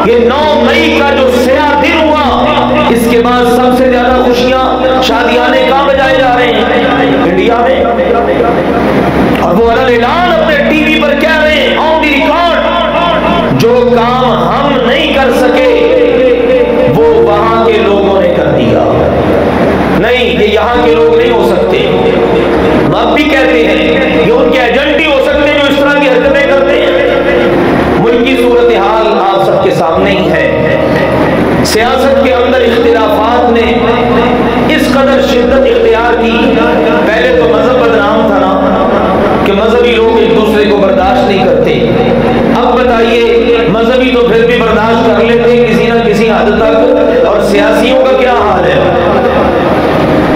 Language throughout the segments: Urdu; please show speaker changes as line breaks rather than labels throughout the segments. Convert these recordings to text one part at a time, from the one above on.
یہ 9 مئی کا جو سیاہ دن ہوا، اس کے بعد سب سے زیادہ خوشیاں شادیانے کہاں بجائے جا رہے ہیں؟ انڈیا میں۔ اور وہ اعلان اپنے ٹی وی پر کہہ رہے ہیں آن دی ریکارڈ، جو کام ہم نہیں کر سکے وہ وہاں کے لوگوں نے کر دیا۔ نہیں، یہ یہاں کے لوگ نہیں ہو سکتے۔ ہم اب بھی کہتے ہیں یہ ان کے ایجنٹ ہی ہو سکتے ہیں جو اس طرح کی حرکتیں کرتے ہیں۔ ملک کی صورتحال آپ سب کے سامنے ہی ہے۔ سیاست کے اندر اختلافات نے اس قدر شدت اختیار کی۔ پہلے تو مذہب بدنام تھا نا، کہ مذہبی لوگ ایک دوسرے کو برداشت نہیں کرتے۔ اب بتائیے مذہبی تو پھر بھی برداشت کر لیتے کسی نہ کسی حد تک، اور سیاسیوں کا کیا حال ہے؟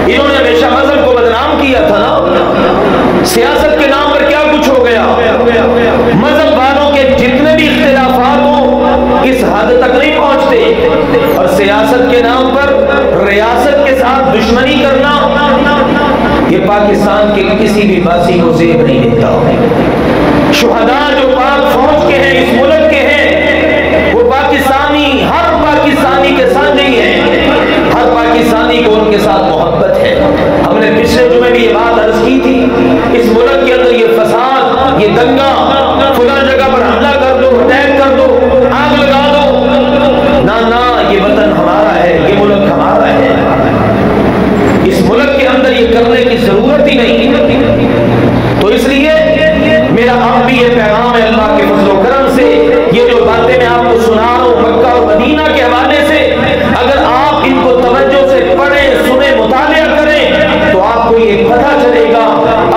انہوں نے ہمیشہ مذہب کو بدنام کیا تھا نا۔ سیاست کے نام پر کیا کچھ ہو گیا؟ مذہب والوں کے جتنے بھی اختلافات ہوں اس حد تک نہیں پہنچتے، اور سیاست کے نام پر ریاست کے ساتھ دشمنی کرنا یہ پاکستان کے کسی بھی باسی کو زیب نہیں دیتا۔ شہداء جو پاک فوج کے ہیں، اس ملک کے ہیں، وہ پاکستانی، ہر پاکستانی کے ساتھ نہیں ہے، ہر پاکستانی کو ان کے ساتھ محبت ہے۔ ہم نے پچھلے جمعے بھی یہ بات عرض کی تھی، اس ملک کے اندر یہ فساد، یہ دنگا، فلاں جگہ پر حملہ کر دو، اٹیک کر دو، آگ لگا دو، نہ یہ وطن ہمارا ہے، یہ ملک ہمارا ہے۔ اس ملک کے اندر یہ کرنے کی ضرورت ہی نہیں۔ تو اس لیے میرا اب بھی یہ پیغام ہے اللہ کے فضل و کرم سے، یہ جو باتیں میں آپ کو سنا رہا ہوں مکہ اور مدینہ کے حوالے سے، اگر آپ ان کو توجہ سے پڑھیں، سنیں، مطالعہ کریں تو آپ کو یہ پتہ چلے گا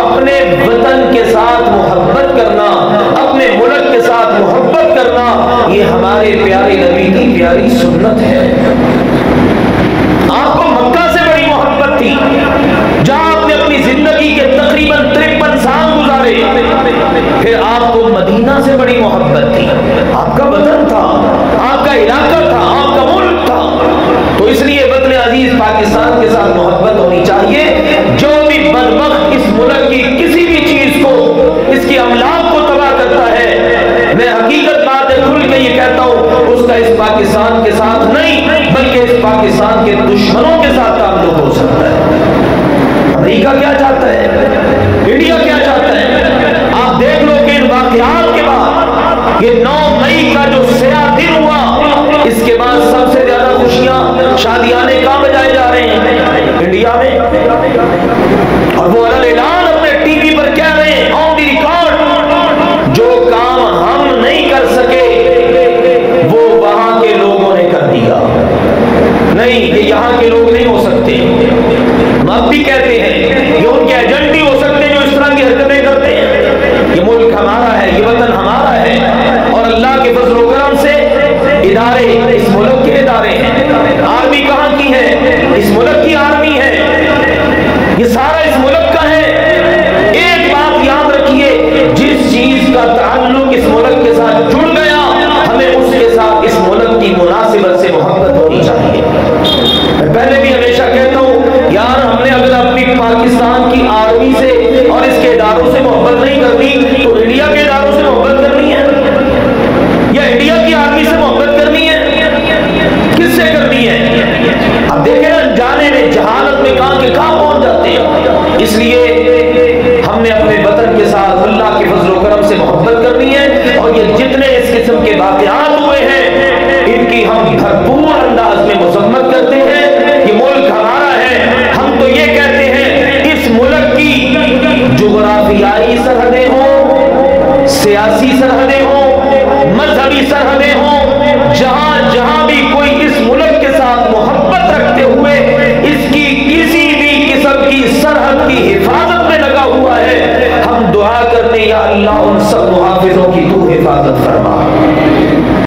اپنے وطن کے ساتھ محبت کرنا، اپنے ملک کے ساتھ محبت کرنا، یہ ہمارے پیارے نبی کی پیاری سنت ہے۔ آپ کو مکہ سے بڑی محبت تھی، جہاں آپ نے اپنی زندگی کے تقریباً 53 سال گزارے، پھر آپ کو مدینہ سے بڑی محبت تھی، آپ کا وطن تھا، آپ کا علاقہ تھا، آپ کا ملک تھا۔ تو اس لیے وطن عزیز پاکستان کے ساتھ محبت ہونی چاہیے۔ جو بھی بدبخت اس ملک کی کسی بھی چیز کو، اس کی املاک کو تباہ کرتا ہے، میں حقیقت بات ہے کھل کے یہ کہتا ہوں، اس کا اس پاکستان کے ساتھ نہیں بلکہ اس پاکستان کے دشمنوں کے ساتھ تعلق ہو سکتا ہے۔ امریکہ کیا چاہتا ہے؟ انڈیا کیا چاہتا ہے؟ آپ دیکھ لو کہ ان واقعات کے بعد یہ 9 مئی کا جو سیاہ دن ہوا، اس کے بعد سب سے زیادہ خوشیاں شادیانے کہاں بجائے جا رہے ہیں؟ انڈیا میں۔ اور وہ اعلان اپنے ٹی وی پر کہہ رہے ہیں آن دی ریکارڈ، جو کام ہم نہیں کر سکے وہ وہاں کے لوگوں نے کر دیا۔ نہیں، یہ یہاں کے لوگ نہیں ہو سکتے۔ ہم اب بھی کہتے ہیں یہ ان کے ایجنٹ ہی ہو سکتے ہیں جو اس طرح کی حرکتیں کرتے ہیں۔ یہ ملک ہمارا ہے، یہ وطن ہمارا ہے، اور اللہ کے فضل و کرم سے ادارے اس ملک کے ادارے ہیں۔ آرمی کہاں کی ہے؟ اس ملک کی آرمی ہے، یہ سارا اس ملک کا ہے۔ ایک بات یاد رکھیے، جس چیز کا تعلق اس ملک کے ساتھ جڑ گیا، ہمیں اس کے ساتھ اس ملک کی مناسبت سے محبت ہونی چاہیے۔ میں پہلے بھی ہمیشہ کہتا ہوں یار، ہم نے اگر اپنی پاکستان کی آرمی سے اور اس کے اداروں سے محبت نہیں کرنی تو انڈیا کے اداروں سے محبت کرنی ہے، یا انڈیا کی آرمی سے محبت کرنی ہے، کس سے کرنی ہے؟ اب دیکھیں نا، جانے میں جہالت میں کہاں کے کہاں پہنچ جاتے ہیں۔ اس لیے ہم نے اپنے وطن کے ساتھ اللہ کے فضل و کرم سے محبت کرنی ہے، اور یہ جتنے اس قسم کے واقعات ہوئے ہیں ان کی ہم بھرپور انداز میں مذمت کرتے ہیں۔ یہ ملک ہمارا ہے، ہم تو یہ کہتے ہیں اس ملک کی جغرافیائی سرحدیں ہوں، سیاسی سرحدیں ہوں، مذہبی سرحدیں ہوں، جہاں جہاں بھی کوئی اس ملک کے ساتھ محبت رکھتے ہوئے اس کی کسی بھی قسم کی سرحد کی حفاظت میں لگا ہوا ہے، ہم دعا کرتے یا اللہ ان سب محافظوں کی تو حفاظت فرما۔